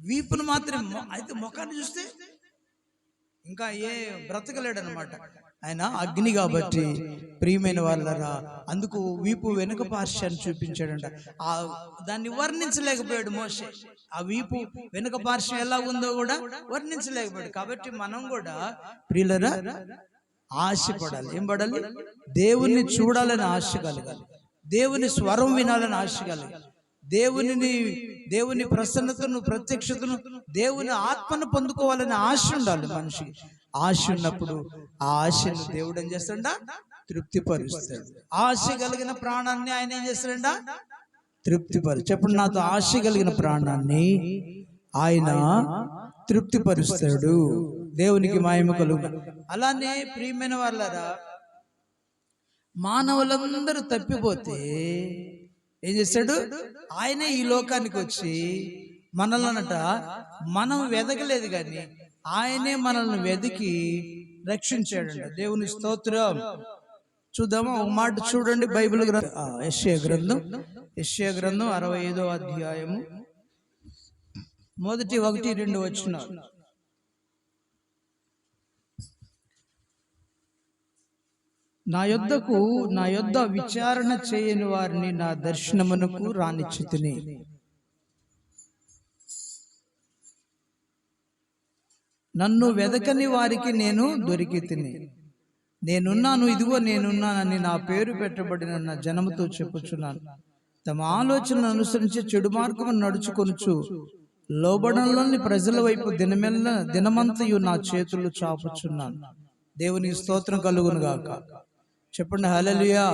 వీపును మాత్రం, అయితే ముఖాన్ని చూస్తే ఇంకా ఏ బ్రతకలేడు అనమాట. ఆయన అగ్ని కాబట్టి ప్రియమైన వాళ్ళరా, అందుకు వీపు వెనుక పార్శ్వాన్ని చూపించాడంట. ఆ దాన్ని వర్ణించలేకపోయాడు మోషే. ఆ వీపు వెనుక పార్శ్వం ఎలా ఉందో కూడా వర్ణించలేకపోయాడు. కాబట్టి మనం కూడా ప్రియులరా ఆశపడాలి. ఏం పడాలి? దేవుణ్ణి చూడాలని ఆశ కలగాలి, దేవుని స్వరం వినాలని ఆశ కలగాలి, దేవుని ప్రసన్నతను, ప్రత్యక్షతను, దేవుని ఆత్మను పొందుకోవాలని ఆశ ఉండాలి మనిషికి. ఆశ ఉన్నప్పుడు ఆ ఆశను దేవుడు ఏం చేస్తాడా? తృప్తిపరుస్తాడు. ఆశ కలిగిన ప్రాణాన్ని ఆయన ఏం చేస్తాడా? తృప్తిపరు. చెప్పండి నాతో, ఆశ కలిగిన ప్రాణాన్ని ఆయన తృప్తిపరుస్తాడు. దేవునికి మహిమ కలుగు. అలానే ప్రియమైన వాళ్ళరా, మానవులందరూ తప్పిపోతే ఏం చేస్తాడు? ఆయనే ఈ లోకానికి వచ్చి మనల్నట, మనం వెదకలేదు కానీ ఆయనే మనల్ని వెదికి రక్షించాడంట. దేవుని స్తోత్రం. చూద్దామా ఒక మాట చూడండి, బైబిల్ యెషయా గ్రంథం 65వ అధ్యాయము 1, 1, 2 వచనాలు. నా యొద్ద విచారణ చేయని వారిని నా దర్శనమునకు రానిచ్చితిని. నన్ను వెదకని వారికి నేను దొరికితిని. నేనున్నాను, ఇదిగో నేనున్నానని నా పేరు పెట్టబడిన నా జనముతో చెప్పుచున్నాను. తమ ఆలోచనను అనుసరించి చెడు మార్గమును నడుచుకొనుచు లోబడంలోని ప్రజల వైపు దినమంతయు నా చేతులు చాపుచున్నాను. దేవుని స్తోత్రం కలుగును గాక. చెప్పండి హల్లెలూయా.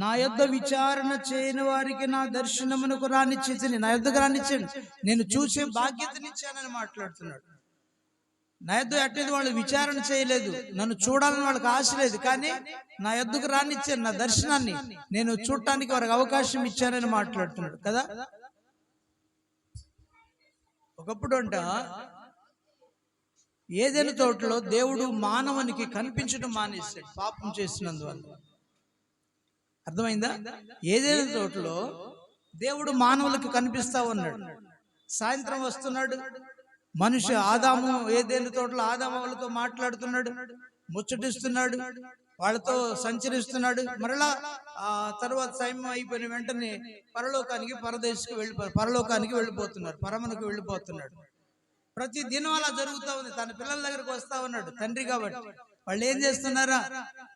నా యొద్ద విచారణ చేయని వారికి నా దర్శనమునకు రానిచ్చితిని. నా యొద్దకు రానిచ్చాను, నేను చూసే బాధ్యతనిచ్చానని మాట్లాడుతున్నాడు. నా యొద్ద అట్టేది వాళ్ళు విచారణ చేయలేదు, నన్ను చూడాలని వాళ్ళకి ఆశ లేదు, కానీ నా యొద్దకు రానిచ్చాను, నా దర్శనాన్ని నేను చూడటానికి వారికి అవకాశం ఇచ్చానని మాట్లాడుతున్నాడు కదా. ఒకప్పుడు అంట ఏదైనా తోటలో దేవుడు మానవునికి కనిపించడం మానేశాడు, పాపం చేసినందువల్ల. అర్థమైందా? ఏదైనా తోటలో దేవుడు మానవులకు కనిపిస్తా ఉన్నాడు. సాయంత్రం వస్తున్నాడు, మనిషి ఆదాము ఏదైనా తోటలో ఆదాము వాళ్ళతో మాట్లాడుతున్నాడు, ముచ్చటిస్తున్నాడు, వాళ్ళతో సంచరిస్తున్నాడు. మరలా ఆ తర్వాత సమయం అయిపోయిన వెంటనే పరలోకానికి వెళ్ళిపోతున్నారు, పరమునకు వెళ్ళిపోతున్నాడు. ప్రతి దినం అలా జరుగుతూ ఉంది. తన పిల్లల దగ్గరకు వస్తా ఉన్నాడు తండ్రి కాబట్టి. వాళ్ళు ఏం చేస్తున్నారా?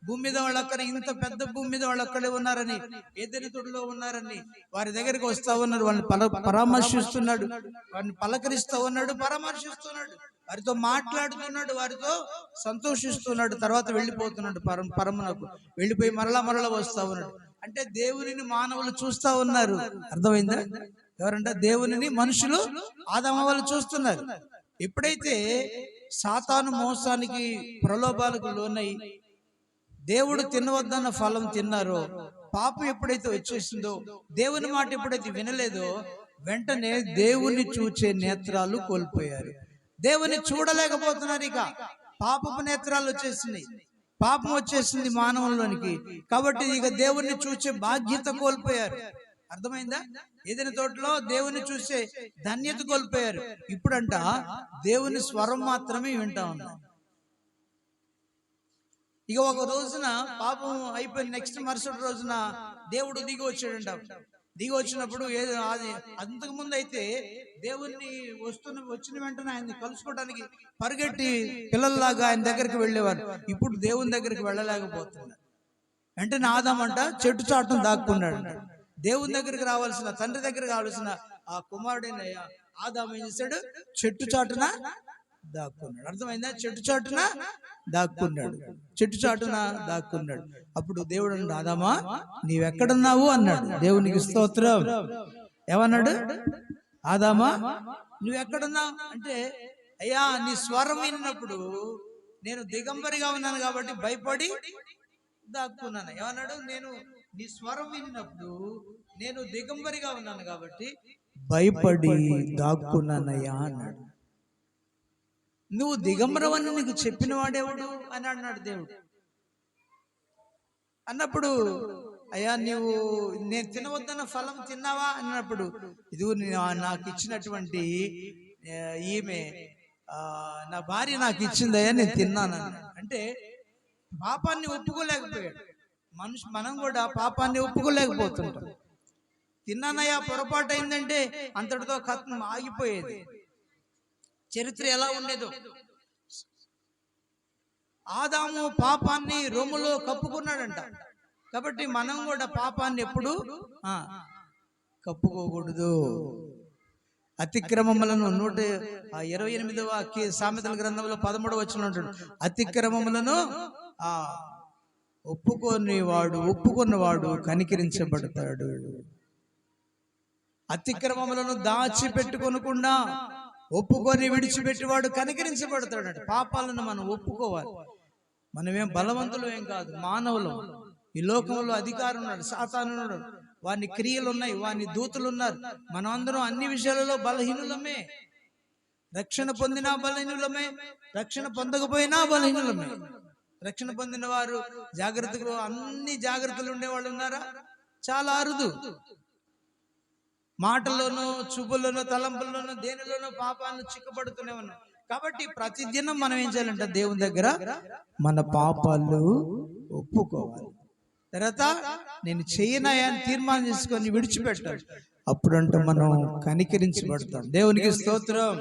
భూమి మీద వాళ్ళు అక్కడ, ఇంత పెద్ద భూమి మీద వాళ్ళు అక్కడే ఉన్నారని, ఏదైనా తోటలో ఉన్నారని వారి దగ్గరికి వస్తా ఉన్నారు. వాళ్ళని పరామర్శిస్తున్నాడు, వారిని పలకరిస్తూ ఉన్నాడు, పరామర్శిస్తున్నాడు, వారితో మాట్లాడుతున్నాడు, వారితో సంతోషిస్తున్నాడు. తర్వాత వెళ్ళిపోతున్నాడు, పరమునకు వెళ్ళిపోయి మరలా వస్తా ఉన్నాడు. అంటే దేవునిని మానవులు చూస్తా ఉన్నారు. అర్థమైందా? ఎవరంటే దేవునిని మనుషులు, ఆదాము వాళ్ళు చూస్తున్నారు. ఎప్పుడైతే సాతాను మోసానికి, ప్రలోభాలకు లోనై దేవుడు తినవద్దన్న ఫలం తిన్నారో, పాపం ఎప్పుడైతే వచ్చేసిందో, దేవుని మాట ఎప్పుడైతే వినలేదో, వెంటనే దేవుని చూచే నేత్రాలు కోల్పోయారు. దేవుని చూడలేకపోతున్నారు. ఇక పాపపు నేత్రాలు వచ్చేసినాయి, పాపం వచ్చేసింది మానవుల్లోనికి. కాబట్టి ఇక దేవుణ్ణి చూసే బాధ్యత కోల్పోయారు. అర్థమైందా? ఏదైనా తోటలో దేవుని చూసే ధన్యత కోల్పోయారు. ఇప్పుడంట దేవుని స్వరం మాత్రమే వింటా ఉన్నారు. ఇక ఒక రోజున పాపం అయిపోయిన నెక్స్ట్ మరుసటి రోజున దేవుడు దిగి వచ్చాడంట. దిగి వచ్చినప్పుడు అది అంతకు ముందు అయితే దేవుణ్ణి వచ్చిన వెంటనే ఆయన్ని కలుసుకోవడానికి పరిగెట్టి పిల్లల్లాగా ఆయన దగ్గరికి వెళ్ళేవారు. ఇప్పుడు దేవుని దగ్గరికి వెళ్ళలేకపోతున్నారు. వెంటనే ఆదామంట చెట్టు చాటును దాక్కున్నాడు. దేవుని దగ్గరికి రావాల్సిన, తండ్రి దగ్గరికి రావాల్సిన ఆ కుమారుడైన ఆదాము ఏం చేశాడు? చెట్టు చాటున దాక్కున్నాడు. అర్థమైందా? చెట్టు చాటున దాక్కున్నాడు. అప్పుడు దేవుడు అన్నాడు, ఆదామా నీవెక్కడున్నావు అన్నాడు. దేవునికి స్తోత్రం. ఏమన్నాడు? ఆదామా నువ్వెక్కడున్నావు అంటే, అయ్యా నీ స్వరం విన్నప్పుడు నేను దిగంబరిగా ఉన్నాను కాబట్టి భయపడి దాక్కున్నాను. ఏమన్నాడు? నేను నీ స్వరం విన్నప్పుడు నేను దిగంబరిగా ఉన్నాను కాబట్టి భయపడి దాక్కున్నానయ్యా అన్నాడు. నువ్వు దిగంబరవని నీకు చెప్పిన వాడేవాడు అని అన్నాడు దేవుడు. అన్నప్పుడు అయ్యా నేను తినవద్దన్న ఫలం తిన్నావా అన్నప్పుడు, ఇదిగో నాకు ఇచ్చినటువంటి ఈమె నా భార్య నాకు ఇచ్చిందయ్యా, నేను తిన్నాను అన్నాడు. అంటే పాపాన్ని ఒప్పుకోలేకపోయాడు. మనం కూడా పాపాన్ని ఒప్పుకోలేకపోతుంటాం. తిన్నానయ్యా, పొరపాటు అయిందంటే అంతటితో కథం ఆగిపోయేది. చరిత్ర ఎలా ఉండేదో. ఆదాము పాపాన్ని రొమ్ములో కప్పుకున్నాడంట. కాబట్టి మనం కూడా పాపాన్ని ఎప్పుడు కప్పుకోకూడదు. అతిక్రమములను 128వ సామెతల గ్రంథంలో 13వ వచనం ఉంటాడు. అతిక్రమములను ఒప్పుకున్నవాడు కనికరించబడతాడు. అతిక్రమములను దాచిపెట్టుకొనకుండా ఒప్పుకొని విడిచిపెట్టేవాడు కనికరించబడతాడు. పాపాలను మనం ఒప్పుకోవాలి. మనమేం బలవంతులు ఏం కాదు, మానవులు. ఈ లోకంలో అధికారం ఉన్నాడు, సాతాను ఉన్నాడు, వాని క్రియలు ఉన్నాయి, వాని దూతలు ఉన్నారు. మనం అందరం అన్ని విషయాలలో బలహీనులమే. రక్షణ పొందినా బలహీనులమే, రక్షణ పొందకపోయినా బలహీనులమే. రక్షణ పొందిన వారు జాగ్రత్తలు, అన్ని జాగ్రత్తలు ఉండేవాళ్ళు ఉన్నారా? చాలా అరుదు. మాటల్లోనూ, చూపుల్లోనూ, తలంపుల్లోనూ, దేనిలోనూ పాపాలను చిక్కుపడుతూనే ఉన్నాం. కాబట్టి ప్రతిదినం మనం ఏం చేయాలంటే దేవుని దగ్గర మన పాపాలు ఒప్పుకోవాలి. తర్వాత నేను చేయనాయా అని తీర్మానం చేసుకొని విడిచిపెట్టాలి. అప్పుడంటే మనం కనికరించబడతాం. దేవునికి స్తోత్రం.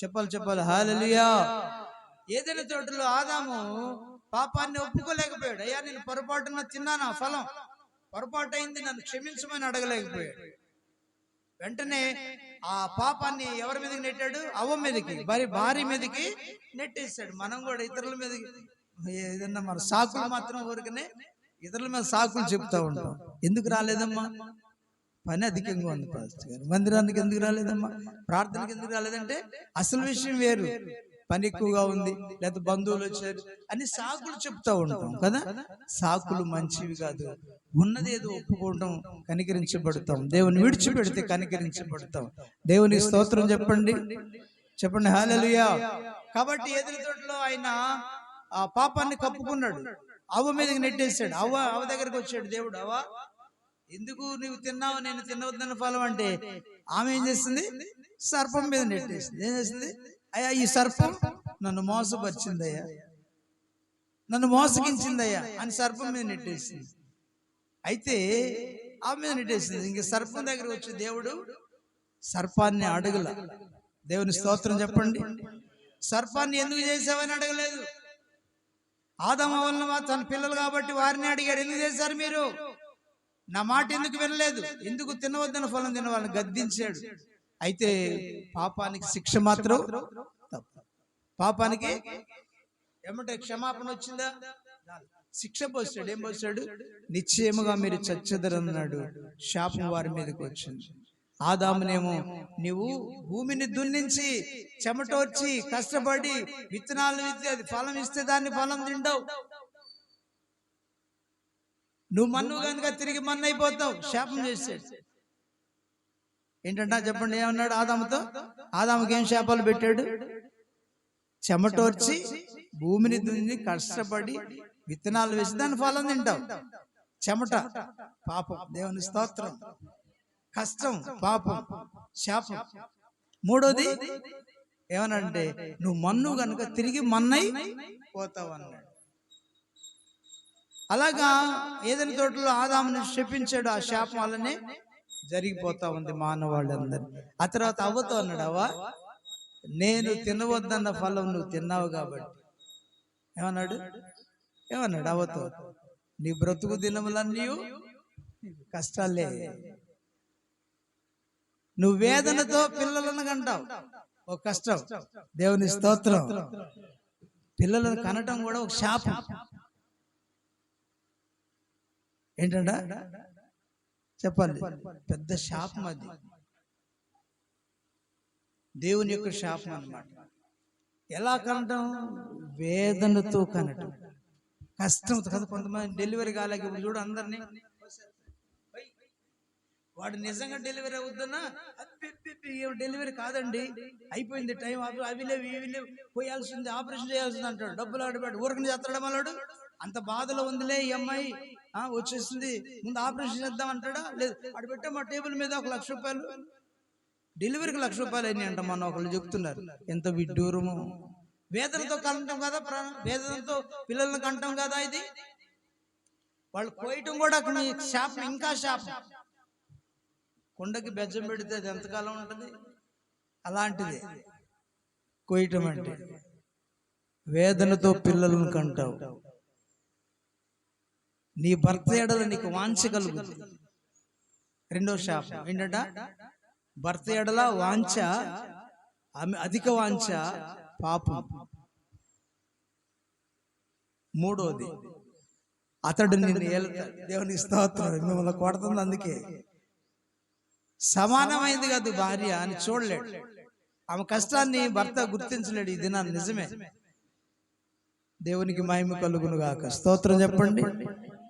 చెప్పాలి హల్లెలూయా. ఏదైనా తోటలో ఆదాము పాపాన్ని ఒప్పుకోలేకపోయాడు. అయ్యా, నేను పొరపాటున తిన్నాను, ఫలం పొరపాటు అయింది, నన్ను క్షమించమని అడగలేకపోయాడు. వెంటనే ఆ పాపాన్ని ఎవరి మీదకి నెట్టాడు? అవ్వ మీదకి, భార్య మీదకి నెట్టేశాడు. మనం కూడా ఇతరుల మీదకి ఏదన్నా మన సాకులు మాత్రం ఊరికనే ఇతరుల మీద సాకులు చెప్తా ఉంటాం. ఎందుకు రాలేదమ్మా? పని అధికంగా ఉంది పాస్టర్ గారు. మందిరానికి ఎందుకు రాలేదమ్మా? ప్రార్థనకి ఎందుకు రాలేదంటే అసలు విషయం వేరు. పని ఎక్కువగా ఉంది, లేకపోతే బంధువులు వచ్చారు అని సాకులు చెప్తా ఉంటాం కదా. సాకులు మంచివి కాదు. ఉన్నది ఏదో ఒప్పుకోవడం, కనికరించబడతాం. దేవుని విడిచిపెడితే కనికరించబడతాం. దేవుని స్తోత్రం చెప్పండి హల్లెలూయా. కాబట్టి ఎదురు తోటలో ఆయన ఆ పాపాన్ని కప్పుకున్నాడు, అవ్వ మీదకి నెట్టేశాడు. అవ్వ దగ్గరికి వచ్చాడు దేవుడు. అవ్వ, ఎందుకు నువ్వు తిన్నావు, నేను తినవద్దన్న ఫలం అంటే ఆమె ఏం చేస్తుంది? సర్పం మీద నెట్టేసింది. ఏం చేసింది? అయ్యా, ఈ సర్పం నన్ను మోసపరిచిందయ్యా, నన్ను మోసగించిందయ్యా అని సర్పం మీద నెట్టేసింది. అయితే ఆమె మీద నెట్టేసింది. ఇంక సర్పం దగ్గర వచ్చి దేవుడు సర్పాన్ని అడగల. దేవుని స్తోత్రం చెప్పండి. సర్పాన్ని ఎందుకు చేసావని అడగలేదు. ఆదాము వలన తన పిల్లలు కాబట్టి వారిని అడిగాడు, ఎందుకు చేశారు మీరు? నా మాట ఎందుకు వినలేదు? ఎందుకు తినవద్దన్న ఫలం తిన వాళ్ళని గద్దించాడు. అయితే పాపానికి శిక్ష మాత్రం తప్పు. పాపానికి ఏమంటే క్షమాపణ వచ్చిందా? శిక్ష పోస్తాడు. ఏం పోస్తాడు? నిశ్చయముగా మీరు చచ్చెదరన్నాడు. శాపం వారి మీదకి వచ్చింది. ఆదామునేమో నీవు భూమిని దున్నించి చెమటోర్చి కష్టపడి విత్తనాలు విత్తి అది ఫలం ఇస్తే దాన్ని ఫలం తింటావు, నువ్వు మన్ను కనుక తిరిగి మన్ను అయిపోతావు. శాపం చేశాడు. ఏంటంటే చెప్పండి, ఏమన్నాడు ఆదాముతో? ఆదాముకి ఏం శాపాలు పెట్టాడు? చెమటోర్చి భూమిని దున్ని కష్టపడి విత్తనాలు వేసి దాని ఫలం తింటావు. చెమట పాపం. దేవుని స్తోత్రం. కష్టం పాపం, శాపం. మూడోది ఏమనంటే నువ్వు మన్ను కనుక తిరిగి మన్నై పోతావు అన్నాడు. అలాగా ఏదైనా తోటలో ఆదాముని శపించాడు. ఆ శాపం వల్లనే జరిగిపోతా ఉంది మానవాళ్ళందరూ. ఆ తర్వాత అవ్వతో అన్నాడు, అవ్వ, నేను తినవద్దన్న ఫలం నువ్వు తిన్నావు కాబట్టి ఏమన్నాడు అవ్వతో? నీ బ్రతుకు దినములన్నీ కష్టాలే, నువ్వు వేదనతో పిల్లలను కంటావు. ఒక కష్టం. దేవుని స్తోత్రం. పిల్లలను కనటం కూడా ఒక శాపం. ఏంటంట చెప్పాలి, పెద్ద శాపం అది. దేవుని యొక్క శాపం అన్నమాట. ఎలా కనటం? వేదనతో కనటం, కష్టంతో కదా. కొంతమంది డెలివరీ కాలేక ఇప్పుడు చూడు అందరినీ, వాడు నిజంగా డెలివరీ అవుతున్నా డెలివరీ కాదండి, అయిపోయింది టైం, అవి లేవు ఇవి లేవు, పోయాల్సింది, ఆపరేషన్ చేయాల్సింది అంటాడు. డబ్బులు ఆడబెట్టి ఊరకని చేస్తాడు వాళ్ళడు. అంత బాధలో ఉందిలే ఈ అమ్మాయి, వచ్చేసింది, ముందు ఆపరేషన్ చేద్దాం అంటాడా? లేదు, ఆడ పెట్టా మా టేబుల్ మీద 1,00,000 రూపాయలు, డెలివరీకి ₹1,00,000 అయినాయి అంట, మన ఒకళ్ళు చెప్తున్నారు. ఎంత విడ్డూరము! వేదనతో కంటాం కదా, వేదనతో పిల్లల్ని కంటాం కదా. ఇది వాళ్ళు కోయటం కూడా శాపం, ఇంకా శాపం. కొండకి బెజ్జం పెడితే అది ఎంతకాలం ఉంటుంది? అలాంటిది కోయటం అంటే. వేదనతో పిల్లలను కంటావు. నీ భర్త ఎడల నీకు వాంఛ కలుగుతుంది. రెండో శాపం ఏంటంట? భర్త ఎడల వాంఛ, అధిక వాంఛ పాపం. మూడోది, అతడు నిన్ను ఏలుతాడు. దేవునికి స్తోత్రం. మిమ్మల్ని కొడుతుంది అందుకే. సమానమైంది కాదు భార్య అని చూడలేడు. ఆమె కష్టాన్ని భర్త గుర్తించలేడు. ఈ దినాన్ని నిజమే. దేవునికి మహిమ కలుగును గాక. స్తోత్రం చెప్పండి.